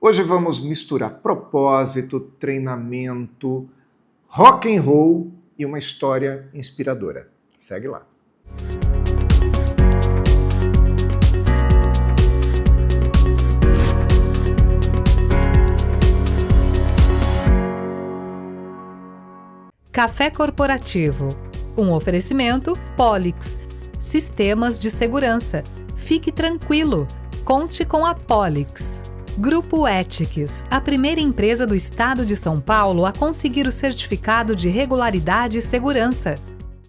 Hoje vamos misturar propósito, treinamento, rock and roll e uma história inspiradora. Segue lá. Café Corporativo. Um oferecimento Polix. Sistemas de segurança. Fique tranquilo. Conte com a Polix. Grupo Ethics, a primeira empresa do estado de São Paulo a conseguir o certificado de regularidade e segurança.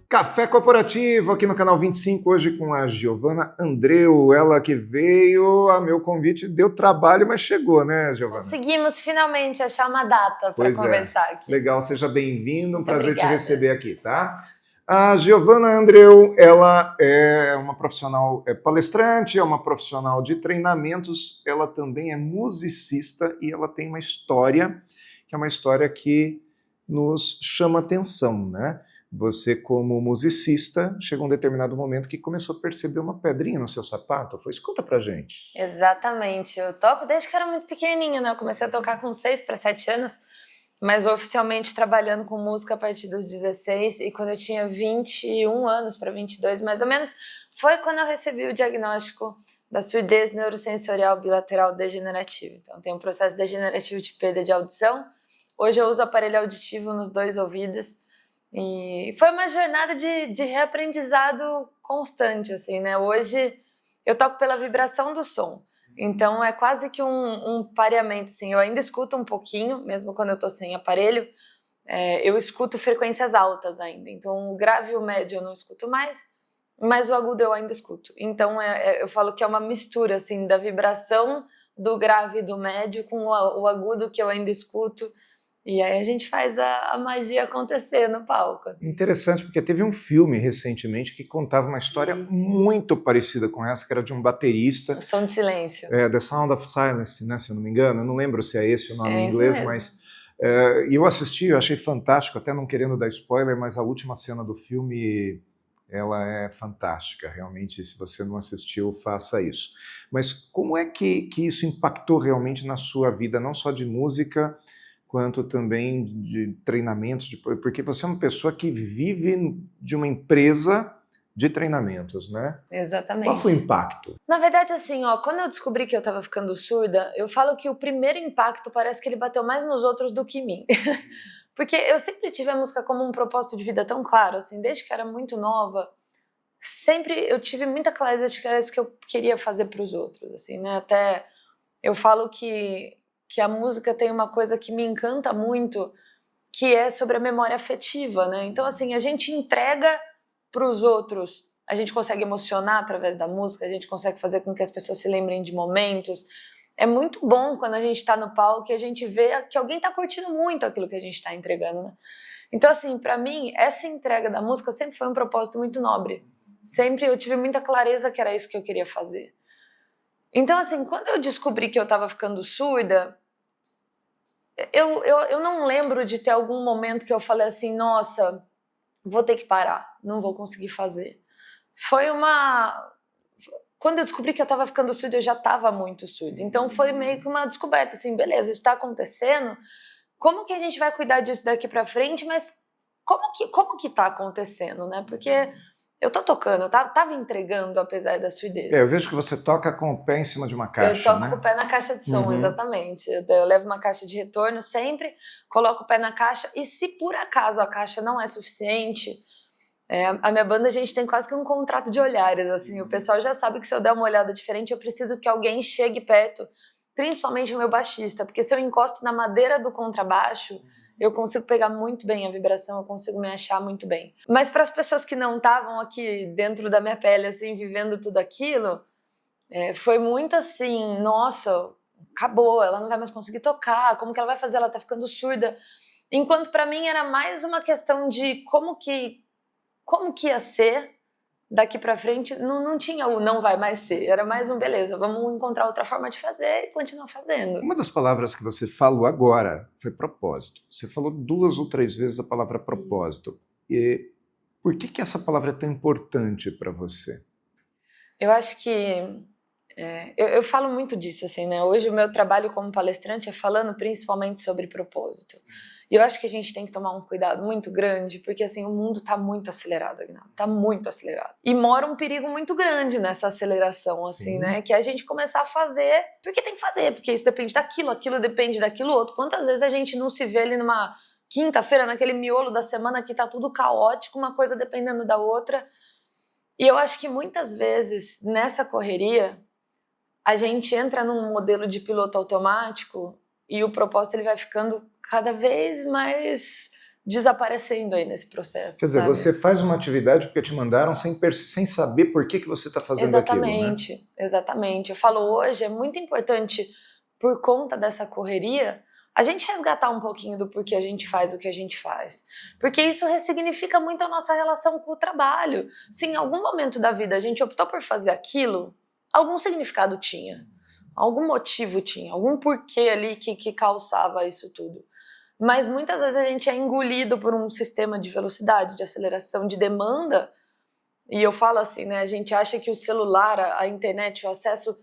Café Corporativo aqui no canal 25, hoje com a Giovana Andreu, ela que veio a meu convite, deu trabalho, mas chegou, né, Giovana? Conseguimos finalmente achar uma data para conversar aqui. Legal, seja bem-vindo, um prazer obrigada. te receber aqui, tá? A Giovana Andreu, ela é uma profissional palestrante, é uma profissional de treinamentos, ela também é musicista e ela tem uma história, que é uma história que nos chama atenção, né? Você, como musicista, chegou um determinado momento que começou a perceber uma pedrinha no seu sapato. Foi isso? Conta pra gente. Exatamente. Eu toco desde que era muito pequenininha, né? Eu comecei a tocar com 6 para 7 anos, mas oficialmente trabalhando com música a partir dos 16. E quando eu tinha 21 anos para 22, mais ou menos, foi quando eu recebi o diagnóstico da surdez neurosensorial bilateral degenerativa. Então, tem um processo degenerativo de perda de audição. Hoje eu uso aparelho auditivo nos 2 ouvidos. E foi uma jornada de reaprendizado constante, assim, né? Hoje eu toco pela vibração do som, então é quase que um pareamento, assim. Eu ainda escuto um pouquinho, mesmo quando eu tô sem aparelho, eu escuto frequências altas ainda, então o grave e o médio eu não escuto mais, mas o agudo eu ainda escuto. Então eu falo que é uma mistura, assim, da vibração do grave e do médio com o agudo que eu ainda escuto. E aí a gente faz a magia acontecer no palco. Assim. Interessante, porque teve um filme recentemente que contava uma história muito parecida com essa, que era de um baterista. O Som de Silêncio. The Sound of Silence, né, se eu não me engano. Eu não lembro se é esse o nome em inglês, mas... E eu assisti, eu achei fantástico, até não querendo dar spoiler, mas a última cena do filme, ela é fantástica. Realmente, se você não assistiu, faça isso. Mas como é que isso impactou realmente na sua vida, não só de música, quanto também de treinamentos, porque você é uma pessoa que vive de uma empresa de treinamentos, né? Exatamente. Qual foi o impacto? Na verdade, assim, quando eu descobri que eu estava ficando surda, eu falo que o primeiro impacto parece que ele bateu mais nos outros do que em mim. Porque eu sempre tive a música como um propósito de vida tão claro, assim, desde que era muito nova, sempre eu tive muita clareza de que era isso que eu queria fazer para os outros, assim, né? Até eu falo que a música tem uma coisa que me encanta muito, que é sobre a memória afetiva, né? Então, assim, a gente entrega para os outros, a gente consegue emocionar através da música, a gente consegue fazer com que as pessoas se lembrem de momentos. É muito bom quando a gente está no palco e a gente vê que alguém está curtindo muito aquilo que a gente está entregando, né? Então, assim, para mim, essa entrega da música sempre foi um propósito muito nobre. Sempre eu tive muita clareza que era isso que eu queria fazer. Então, assim, quando eu descobri que eu estava ficando surda, eu não lembro de ter algum momento que eu falei assim, nossa, vou ter que parar, não vou conseguir fazer. Quando eu descobri que eu estava ficando surda, eu já estava muito surda. Então foi meio que uma descoberta, assim, beleza, isso está acontecendo, como que a gente vai cuidar disso daqui para frente, mas como que está acontecendo, né? Porque... eu tô tocando, eu tava entregando apesar da surdez. Eu vejo que você toca com o pé em cima de uma caixa, Eu toco com o pé na caixa de som, exatamente. Eu levo uma caixa de retorno sempre, coloco o pé na caixa, e se por acaso a caixa não é suficiente, a minha banda, a gente tem quase que um contrato de olhares, assim, o pessoal já sabe que se eu der uma olhada diferente, eu preciso que alguém chegue perto, principalmente o meu baixista, porque se eu encosto na madeira do contrabaixo, eu consigo pegar muito bem a vibração, eu consigo me achar muito bem. Mas para as pessoas que não estavam aqui dentro da minha pele, assim, vivendo tudo aquilo, foi muito assim, nossa, acabou, ela não vai mais conseguir tocar, como que ela vai fazer? Ela tá ficando surda. Enquanto para mim era mais uma questão de como que ia ser daqui para frente, não tinha o não vai mais ser, era mais um beleza, vamos encontrar outra forma de fazer e continuar fazendo. Uma das palavras que você falou agora foi propósito. Você falou 2 ou 3 vezes a palavra propósito. E por que essa palavra é tão importante para você? Eu acho que Eu falo muito disso, assim, né? Hoje o meu trabalho como palestrante é falando principalmente sobre propósito. E eu acho que a gente tem que tomar um cuidado muito grande, porque assim, o mundo está muito acelerado, Aguinaldo, está muito acelerado. E mora um perigo muito grande nessa aceleração, assim, Sim. né? Que é a gente começar a fazer porque tem que fazer, porque isso depende daquilo, aquilo depende daquilo outro. Quantas vezes a gente não se vê ali numa quinta-feira, naquele miolo da semana que tá tudo caótico, uma coisa dependendo da outra. E eu acho que muitas vezes, nessa correria, a gente entra num modelo de piloto automático e o propósito ele vai ficando cada vez mais desaparecendo aí nesse processo. Quer dizer, sabe? você faz uma atividade porque te mandaram sem saber por que você está fazendo Exatamente, aquilo, né? exatamente. Eu falo hoje, é muito importante, por conta dessa correria, a gente resgatar um pouquinho do porquê a gente faz o que a gente faz. Porque isso ressignifica muito a nossa relação com o trabalho. Se em algum momento da vida a gente optou por fazer aquilo, algum significado tinha, algum motivo tinha, algum porquê ali que calçava isso tudo. Mas muitas vezes a gente é engolido por um sistema de velocidade, de aceleração, de demanda. E eu falo assim, né? A gente acha que o celular, a internet, o acesso...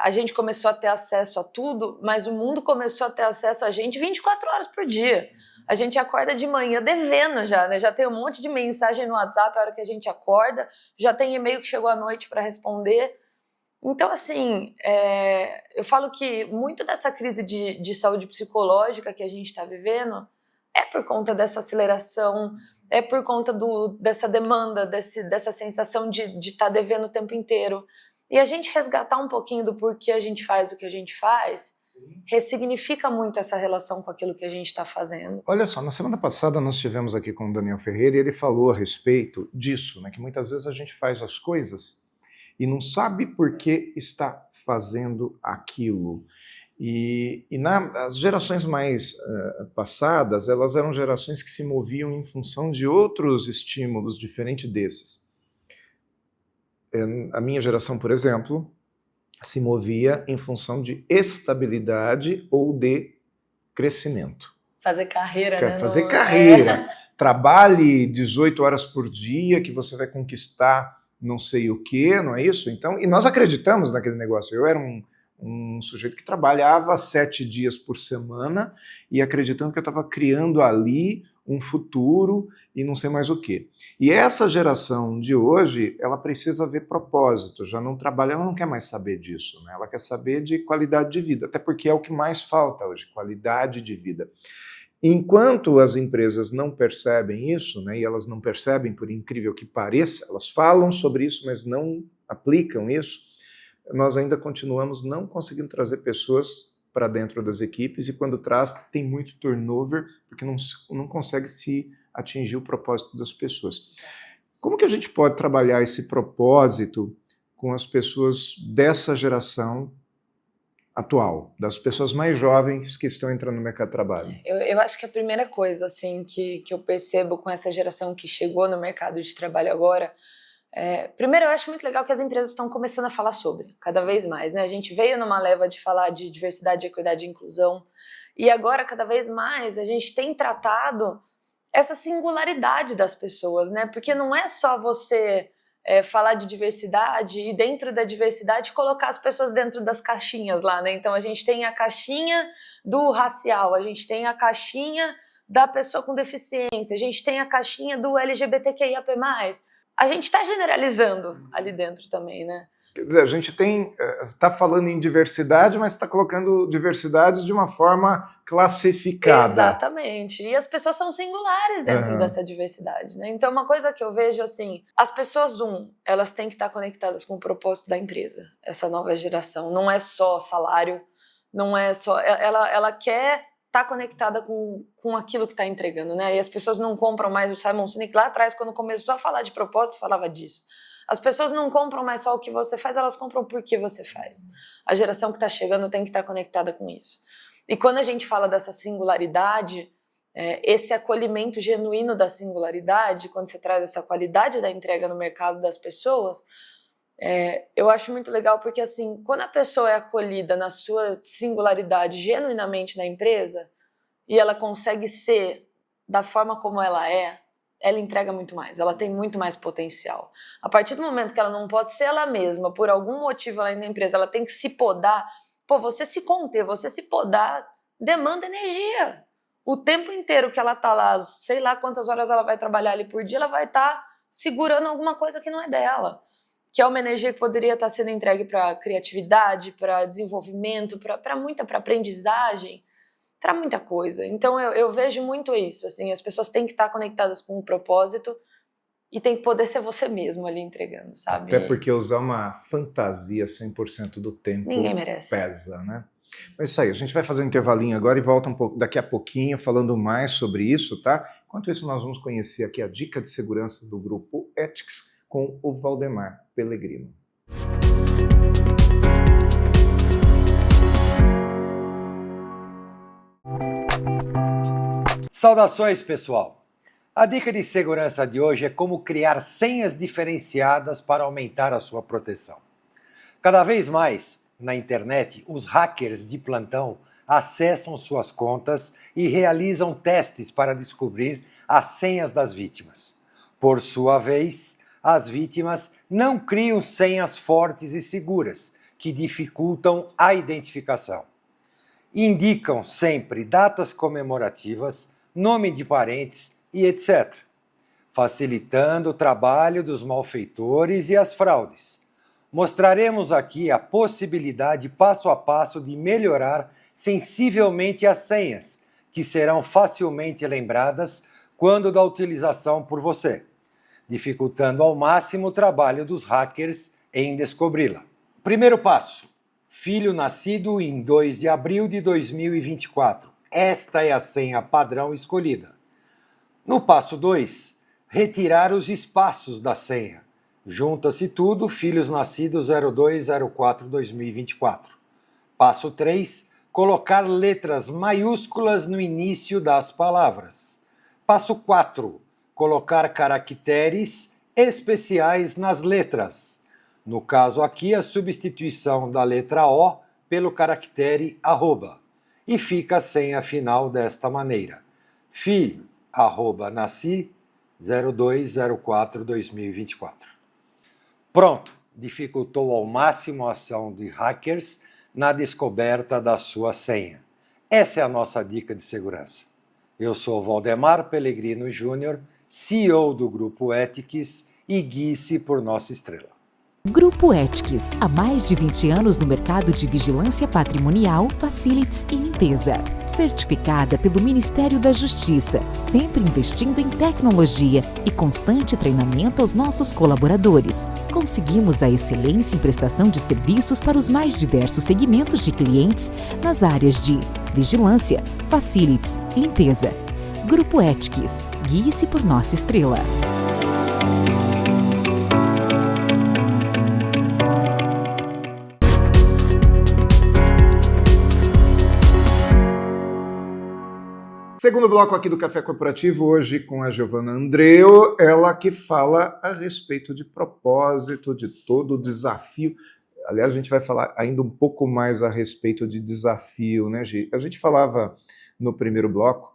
a gente começou a ter acesso a tudo, mas o mundo começou a ter acesso a gente 24 horas por dia. A gente acorda de manhã devendo já, né? Já tem um monte de mensagem no WhatsApp a hora que a gente acorda, já tem e-mail que chegou à noite para responder. Então, assim, eu falo que muito dessa crise de saúde psicológica que a gente está vivendo é por conta dessa aceleração, é por conta dessa demanda, dessa sensação de estar devendo o tempo inteiro. E a gente resgatar um pouquinho do porquê a gente faz o que a gente faz, sim, ressignifica muito essa relação com aquilo que a gente está fazendo. Olha só, na semana passada nós estivemos aqui com o Daniel Ferreira e ele falou a respeito disso, né, que muitas vezes a gente faz as coisas e não sabe por que está fazendo aquilo. E as gerações mais passadas, elas eram gerações que se moviam em função de outros estímulos diferentes desses. A minha geração, por exemplo, se movia em função de estabilidade ou de crescimento. Fazer carreira, né? Fazer carreira. Trabalhe 18 horas por dia, que você vai conquistar não sei o quê, não é isso? Então, e nós acreditamos naquele negócio. Eu era um sujeito que trabalhava 7 dias por semana e acreditando que eu estava criando ali um futuro e não sei mais o quê. E essa geração de hoje, ela precisa ver propósito, já não trabalha, ela não quer mais saber disso, né? Ela quer saber de qualidade de vida, até porque é o que mais falta hoje, qualidade de vida. Enquanto as empresas não percebem isso, né, e elas não percebem, por incrível que pareça, elas falam sobre isso, mas não aplicam isso, nós ainda continuamos não conseguindo trazer pessoas para dentro das equipes, e quando traz, tem muito turnover, porque não consegue se atingir o propósito das pessoas. Como que a gente pode trabalhar esse propósito com as pessoas dessa geração atual, das pessoas mais jovens que estão entrando no mercado de trabalho? Eu acho que a primeira coisa assim, que eu percebo com essa geração que chegou no mercado de trabalho agora, primeiro eu acho muito legal que as empresas estão começando a falar sobre, cada vez mais, né? A gente veio numa leva de falar de diversidade, equidade e inclusão, e agora cada vez mais a gente tem tratado essa singularidade das pessoas, né? Porque não é só você falar de diversidade e dentro da diversidade colocar as pessoas dentro das caixinhas lá, né? Então a gente tem a caixinha do racial, a gente tem a caixinha da pessoa com deficiência, a gente tem a caixinha do LGBTQIAP+. A gente está generalizando ali dentro também, né? Quer dizer, a gente está falando em diversidade, mas está colocando diversidade de uma forma classificada. Exatamente. E as pessoas são singulares dentro dessa diversidade, né? Então, uma coisa que eu vejo, assim, as pessoas, elas têm que estar conectadas com o propósito da empresa, essa nova geração. Não é só salário, não é só... Ela quer estar conectada com aquilo que está entregando, né? E as pessoas não compram mais o Simon Sinek. Lá atrás, quando começou a falar de propósito, falava disso. As pessoas não compram mais só o que você faz, elas compram por que você faz. A geração que está chegando tem que estar conectada com isso. E quando a gente fala dessa singularidade, esse acolhimento genuíno da singularidade, quando você traz essa qualidade da entrega no mercado das pessoas, eu acho muito legal porque, assim, quando a pessoa é acolhida na sua singularidade genuinamente na empresa e ela consegue ser da forma como ela é, ela entrega muito mais, ela tem muito mais potencial. A partir do momento que ela não pode ser ela mesma, por algum motivo lá na empresa, ela tem que se podar. Pô, você se conter, você se podar, demanda energia. O tempo inteiro que ela tá lá, sei lá quantas horas ela vai trabalhar ali por dia, ela vai estar segurando alguma coisa que não é dela. Que é uma energia que poderia estar sendo entregue para criatividade, para desenvolvimento, para aprendizagem, para muita coisa. Então eu vejo muito isso, assim, as pessoas têm que estar conectadas com um propósito e tem que poder ser você mesmo ali entregando, sabe? Até porque usar uma fantasia 100% do tempo ninguém merece. Pesa, né? Mas isso aí, a gente vai fazer um intervalinho agora e volta daqui a pouquinho falando mais sobre isso, tá? Enquanto isso, nós vamos conhecer aqui a dica de segurança do Grupo Ethics com o Valdemar Pellegrino. Saudações, pessoal! A dica de segurança de hoje é como criar senhas diferenciadas para aumentar a sua proteção. Cada vez mais, na internet, os hackers de plantão acessam suas contas e realizam testes para descobrir as senhas das vítimas. Por sua vez, as vítimas não criam senhas fortes e seguras, que dificultam a identificação. Indicam sempre datas comemorativas, nome de parentes e etc., facilitando o trabalho dos malfeitores e as fraudes. Mostraremos aqui a possibilidade passo a passo de melhorar sensivelmente as senhas, que serão facilmente lembradas quando da utilização por você, dificultando ao máximo o trabalho dos hackers em descobri-la. Primeiro passo: filho nascido em 2 de abril de 2024. Esta é a senha padrão escolhida. No passo 2, retirar os espaços da senha. Junta-se tudo, filhos nascidos 02/04/2024. Passo 3, colocar letras maiúsculas no início das palavras. Passo 4, colocar caracteres especiais nas letras. No caso aqui, a substituição da letra O pelo caractere @. E fica a senha final desta maneira: filho, @nasci, 02/04/2024. Pronto, dificultou ao máximo a ação de hackers na descoberta da sua senha. Essa é a nossa dica de segurança. Eu sou Valdemar Pellegrino Júnior, CEO do Grupo Ethics, e guie-se por nossa estrela. Grupo Ethics, há mais de 20 anos no mercado de vigilância patrimonial, facilities e limpeza. Certificada pelo Ministério da Justiça, sempre investindo em tecnologia e constante treinamento aos nossos colaboradores. Conseguimos a excelência em prestação de serviços para os mais diversos segmentos de clientes nas áreas de vigilância, facilities, limpeza. Grupo Ethics, guie-se por nossa estrela. Segundo bloco aqui do Café Corporativo, hoje com a Giovana Andreu, ela que fala a respeito de propósito, de todo o desafio. Aliás, a gente vai falar ainda um pouco mais a respeito de desafio, né, Gi? A gente falava no primeiro bloco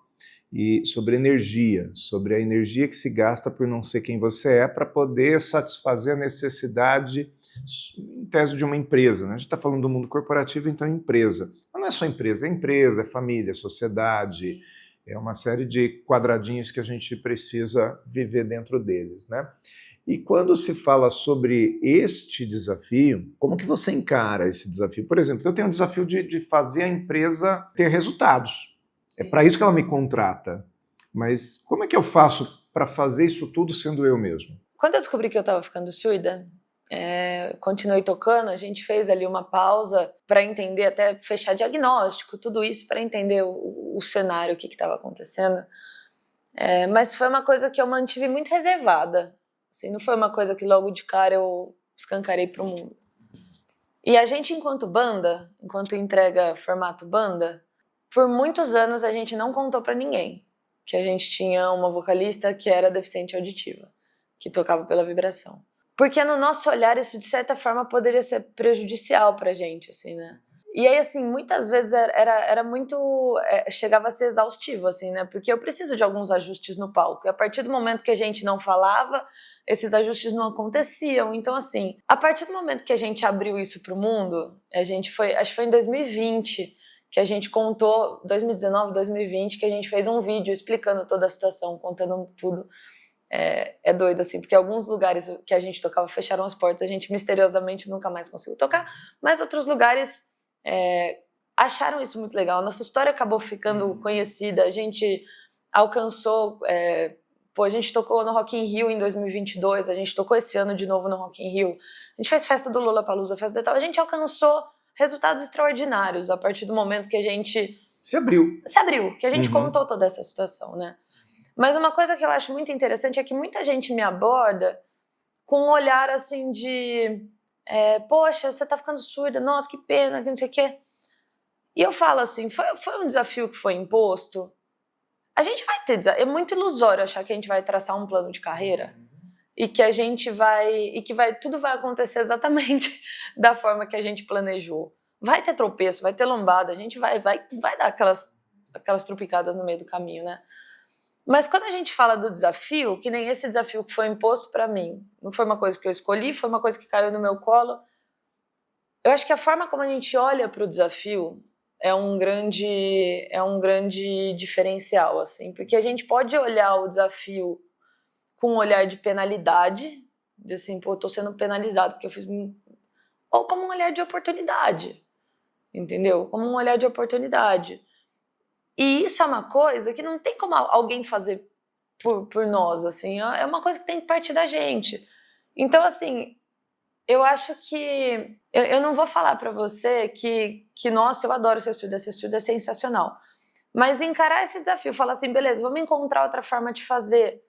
sobre energia, sobre a energia que se gasta por não ser quem você é para poder satisfazer a necessidade, em tese, de uma empresa, né? A gente está falando do mundo corporativo, então é empresa. Mas não é só empresa, é família, é sociedade. É uma série de quadradinhos que a gente precisa viver dentro deles, né? E quando se fala sobre este desafio, como que você encara esse desafio? Por exemplo, eu tenho um desafio de fazer a empresa ter resultados. Sim. É para isso que ela me contrata. Mas como é que eu faço para fazer isso tudo sendo eu mesmo? Quando eu descobri que eu estava ficando surda, continuei tocando, a gente fez ali uma pausa para entender, até fechar diagnóstico, tudo isso para entender o cenário, o que estava acontecendo. Mas foi uma coisa que eu mantive muito reservada. Assim, não foi uma coisa que logo de cara eu escancarei para o mundo. E a gente, enquanto banda, enquanto entrega formato banda, por muitos anos a gente não contou para ninguém que a gente tinha uma vocalista que era deficiente auditiva, que tocava pela vibração. Porque no nosso olhar isso, de certa forma, poderia ser prejudicial pra gente, assim, né? E aí, assim, muitas vezes era muito... chegava a ser exaustivo, assim, né? Porque eu preciso de alguns ajustes no palco. E a partir do momento que a gente não falava, esses ajustes não aconteciam. Então, assim, a partir do momento que a gente abriu isso para o mundo, acho que foi em 2020 que a gente contou, 2019, 2020, que a gente fez um vídeo explicando toda a situação, contando tudo. É doido, assim, porque alguns lugares que a gente tocava fecharam as portas, a gente misteriosamente nunca mais conseguiu tocar, mas outros lugares acharam isso muito legal. Nossa história acabou ficando conhecida, a gente alcançou... a gente tocou no Rock in Rio em 2022, a gente tocou esse ano de novo no Rock in Rio, a gente fez festa do Lollapalooza, festa de tal, a gente alcançou resultados extraordinários a partir do momento que a gente... Se abriu. Que a gente contou toda essa situação, né? Mas uma coisa que eu acho muito interessante é que muita gente me aborda com um olhar assim de... poxa, você tá ficando surda, nossa, que pena, que não sei o quê. E eu falo assim, foi um desafio que foi imposto. A gente vai ter desafio. É muito ilusório achar que a gente vai traçar um plano de carreira e que a gente tudo vai acontecer exatamente da forma que a gente planejou. Vai ter tropeço, vai ter lombada, a gente vai dar aquelas trupicadas no meio do caminho, né? Mas quando a gente fala do desafio, que nem esse desafio que foi imposto para mim, não foi uma coisa que eu escolhi, foi uma coisa que caiu no meu colo. Eu acho que a forma como a gente olha para o desafio é um grande diferencial, assim, porque a gente pode olhar o desafio com um olhar de penalidade, de assim, pô, eu tô sendo penalizado porque eu fiz... Ou como um olhar de oportunidade, entendeu? Como um olhar de oportunidade. E isso é uma coisa que não tem como alguém fazer por nós, assim, é uma coisa que tem que partir da gente. Então, assim, eu acho que... Eu não vou falar pra você que nossa, eu adoro ser surda é sensacional. Mas encarar esse desafio, falar assim, beleza, vamos encontrar outra forma de fazer.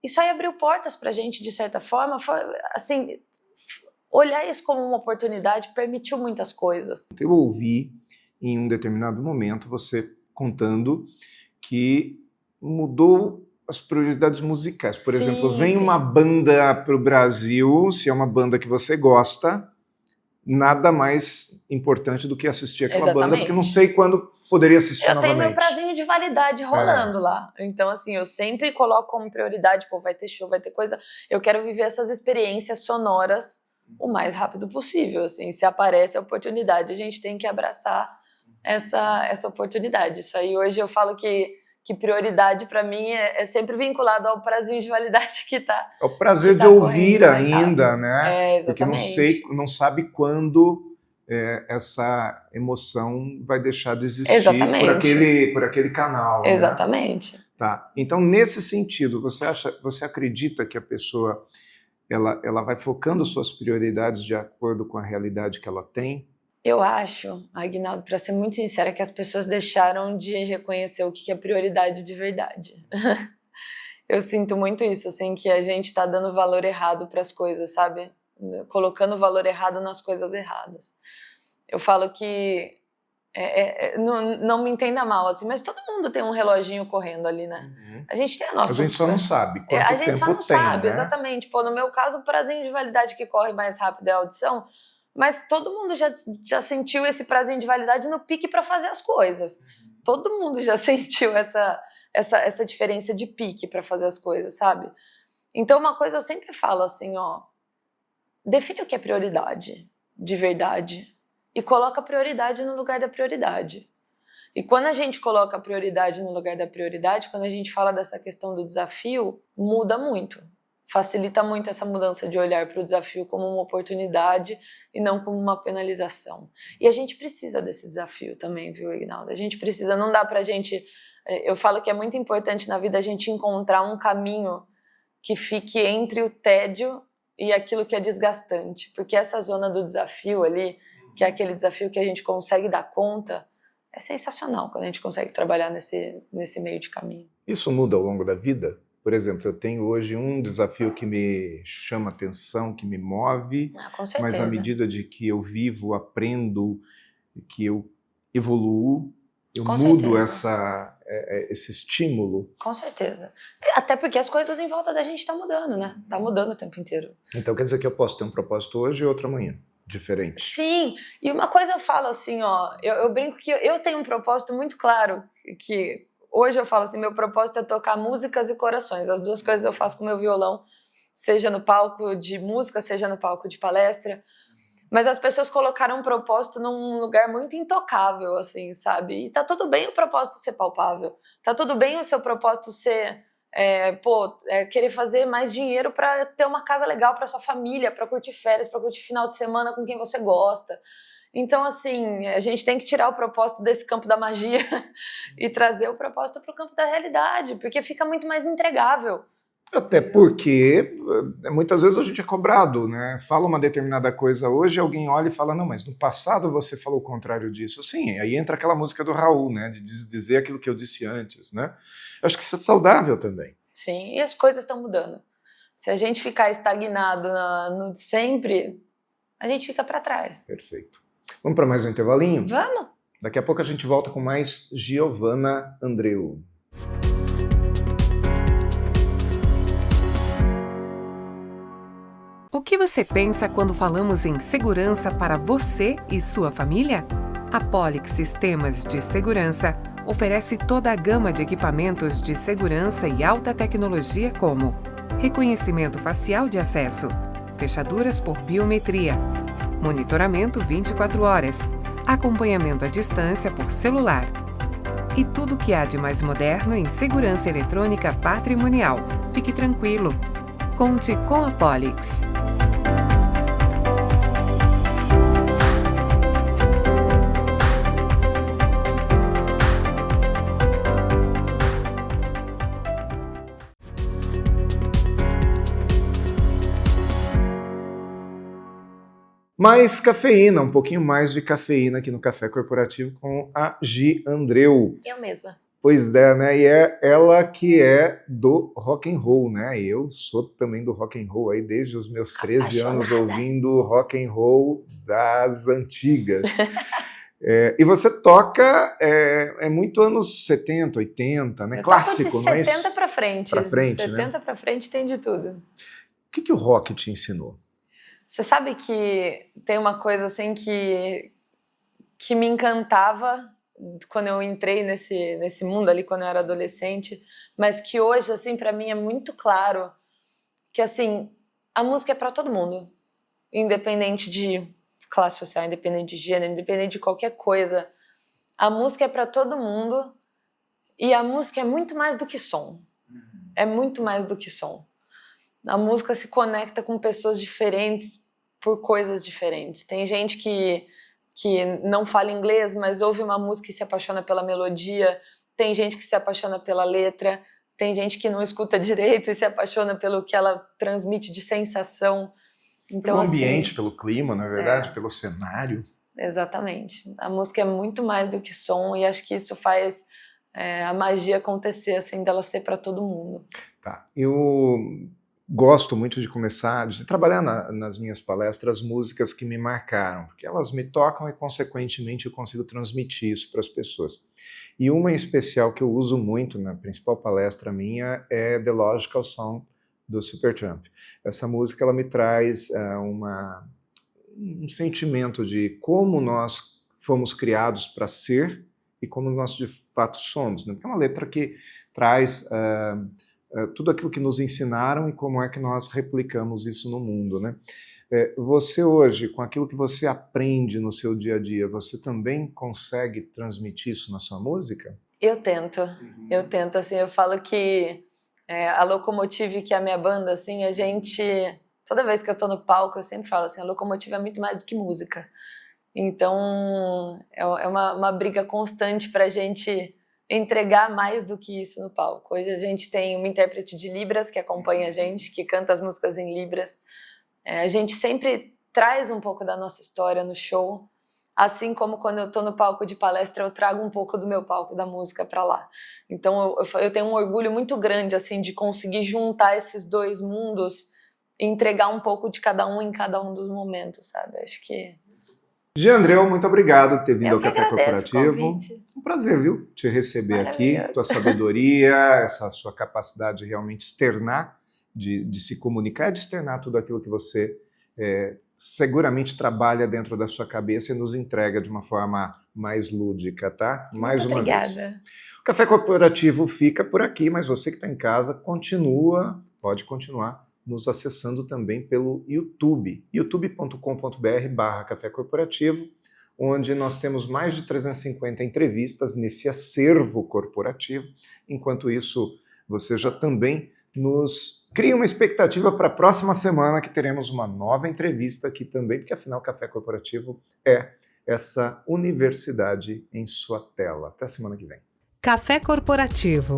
Isso aí abriu portas pra gente, de certa forma, assim, olhar isso como uma oportunidade permitiu muitas coisas. Eu ouvi, em um determinado momento, você contando que mudou as prioridades musicais. Por exemplo, vem uma banda para o Brasil, se é uma banda que você gosta, nada mais importante do que assistir aquela banda, porque não sei quando poderia assistir novamente. Eu tenho meu prazinho de validade rolando lá. Então, assim, eu sempre coloco como prioridade, pô, vai ter show, vai ter coisa. Eu quero viver essas experiências sonoras o mais rápido possível, assim. Se aparece a oportunidade, a gente tem que abraçar essa oportunidade. Isso aí, hoje eu falo que prioridade para mim é sempre vinculado ao prazinho de validade que tá. É o prazer de ouvir ainda, rápido. né? Exatamente. Porque não sabe quando essa emoção vai deixar de existir por aquele canal. Exatamente. Né? Tá. Então, nesse sentido, você acredita que a pessoa ela vai focando suas prioridades de acordo com a realidade que ela tem? Eu acho, Aguinaldo, para ser muito sincera, que as pessoas deixaram de reconhecer o que é prioridade de verdade. Eu sinto muito isso, assim, que a gente está dando valor errado para as coisas, sabe? Colocando valor errado nas coisas erradas. Eu falo que não me entenda mal, assim, mas todo mundo tem um reloginho correndo ali, né? Uhum. A gente tem a nossa... A gente só não sabe quanto tempo tem, a gente só não sabe, né? exatamente. Pô, no meu caso, o prazinho de validade que corre mais rápido é a audição, mas todo mundo já sentiu esse prazinho de validade no pique para fazer as coisas. Todo mundo já sentiu essa diferença de pique para fazer as coisas, sabe? Então, uma coisa eu sempre falo assim, ó, define o que é prioridade, de verdade, e coloca a prioridade no lugar da prioridade. E quando a gente coloca a prioridade no lugar da prioridade, quando a gente fala dessa questão do desafio, muda muito. Facilita muito essa mudança de olhar para o desafio como uma oportunidade e não como uma penalização. E a gente precisa desse desafio também, viu, Aguinaldo? A gente precisa, não dá pra gente... Eu falo que é muito importante na vida a gente encontrar um caminho que fique entre o tédio e aquilo que é desgastante. Porque essa zona do desafio ali, que é aquele desafio que a gente consegue dar conta, é sensacional quando a gente consegue trabalhar nesse meio de caminho. Isso muda ao longo da vida? Por exemplo, eu tenho hoje um desafio que me chama atenção, que me move, com certeza. Mas à medida de que eu vivo, aprendo, que eu evoluo, eu mudo esse estímulo. Com certeza. Até porque as coisas em volta da gente estão mudando, né? Tá mudando o tempo inteiro. Então quer dizer que eu posso ter um propósito hoje e outro amanhã. diferente. Sim, e uma coisa eu falo assim, ó, eu brinco que eu tenho um propósito muito claro, que hoje eu falo assim, meu propósito é tocar músicas e corações, as duas coisas eu faço com meu violão, seja no palco de música, seja no palco de palestra, mas as pessoas colocaram um propósito num lugar muito intocável, assim, sabe? E tá tudo bem o propósito ser palpável, tá tudo bem o seu propósito ser... querer fazer mais dinheiro para ter uma casa legal para sua família, para curtir férias, para curtir final de semana com quem você gosta. Então, assim, a gente tem que tirar o propósito desse campo da magia e trazer o propósito para o campo da realidade, porque fica muito mais entregável. Até porque muitas vezes a gente é cobrado, né? Fala uma determinada coisa hoje, alguém olha e fala, não, mas no passado você falou o contrário disso. Sim, aí entra aquela música do Raul, né? De dizer aquilo que eu disse antes, né? Eu acho que isso é saudável também. Sim, e as coisas estão mudando. Se a gente ficar estagnado no de sempre, a gente fica para trás. Perfeito. Vamos para mais um intervalinho? Vamos! Daqui a pouco a gente volta com mais Giovanna Andreu. O que você pensa quando falamos em segurança para você e sua família? A Polix Sistemas de Segurança oferece toda a gama de equipamentos de segurança e alta tecnologia como reconhecimento facial de acesso, fechaduras por biometria, monitoramento 24 horas, acompanhamento à distância por celular e tudo o que há de mais moderno em segurança eletrônica patrimonial. Fique tranquilo. Conte com a Polix. Mais cafeína, um pouquinho mais de cafeína aqui no Café Corporativo com a Gi Andreu. Eu mesma. Pois é, né? E é ela que é do rock and roll, né? E eu sou também do rock and roll aí desde os meus 13 anos ouvindo rock and roll das antigas. E você toca muito anos 70, 80, né? Clássico, não é isso? 70 para frente. Para frente, 70 né? para frente tem de tudo. O que o rock te ensinou? Você sabe que tem uma coisa assim que me encantava quando eu entrei nesse mundo ali, quando eu era adolescente, mas que hoje, assim, para mim é muito claro que, assim, a música é para todo mundo, independente de classe social, independente de gênero, independente de qualquer coisa. A música é para todo mundo e a música é muito mais do que som. É muito mais do que som. A música se conecta com pessoas diferentes por coisas diferentes. Tem gente que não fala inglês, mas ouve uma música e se apaixona pela melodia. Tem gente que se apaixona pela letra. Tem gente que não escuta direito e se apaixona pelo que ela transmite de sensação. Então, pelo ambiente, pelo clima, na verdade, pelo cenário. Exatamente. A música é muito mais do que som e acho que isso faz a magia acontecer, assim, dela ser para todo mundo. Tá. Eu gosto muito de trabalhar nas minhas palestras músicas que me marcaram, porque elas me tocam e, consequentemente, eu consigo transmitir isso para as pessoas. E uma em especial que eu uso muito na principal palestra minha é The Logical Song, do Supertramp. Essa música ela me traz um sentimento de como nós fomos criados para ser e como nós de fato somos, né? Porque é uma letra que traz tudo aquilo que nos ensinaram e como é que nós replicamos isso no mundo, né? Você hoje, com aquilo que você aprende no seu dia a dia, você também consegue transmitir isso na sua música? Eu tento, assim, eu falo que a Locomotive, que é a minha banda, assim, a gente, toda vez que eu tô no palco, eu sempre falo assim, a Locomotive é muito mais do que música. Então, é uma briga constante pra gente entregar mais do que isso no palco. Hoje a gente tem uma intérprete de Libras que acompanha a gente, que canta as músicas em Libras. A gente sempre traz um pouco da nossa história no show, assim como quando eu estou no palco de palestra, eu trago um pouco do meu palco da música para lá. Então eu tenho um orgulho muito grande assim de conseguir juntar esses dois mundos e entregar um pouco de cada um em cada um dos momentos, sabe? Acho que... Gi Andreu, muito obrigado por ter vindo ao Café Corporativo. Um prazer, viu? Te receber aqui, tua sabedoria, essa sua capacidade de realmente externar, de se comunicar, de externar tudo aquilo que você seguramente trabalha dentro da sua cabeça e nos entrega de uma forma mais lúdica, tá? Mais uma vez. Obrigada. O Café Corporativo fica por aqui, mas você que está em casa pode continuar nos acessando também pelo YouTube, youtube.com.br/Café Corporativo, onde nós temos mais de 350 entrevistas nesse acervo corporativo. Enquanto isso, você já também nos cria uma expectativa para a próxima semana, que teremos uma nova entrevista aqui também, porque afinal o Café Corporativo é essa universidade em sua tela. Até semana que vem. Café Corporativo,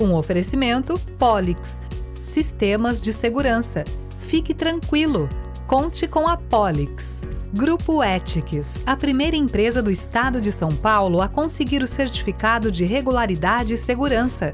um oferecimento Polix, sistemas de segurança. Fique tranquilo, conte com a Polix. Grupo Ethics, a primeira empresa do estado de São Paulo a conseguir o certificado de regularidade e segurança.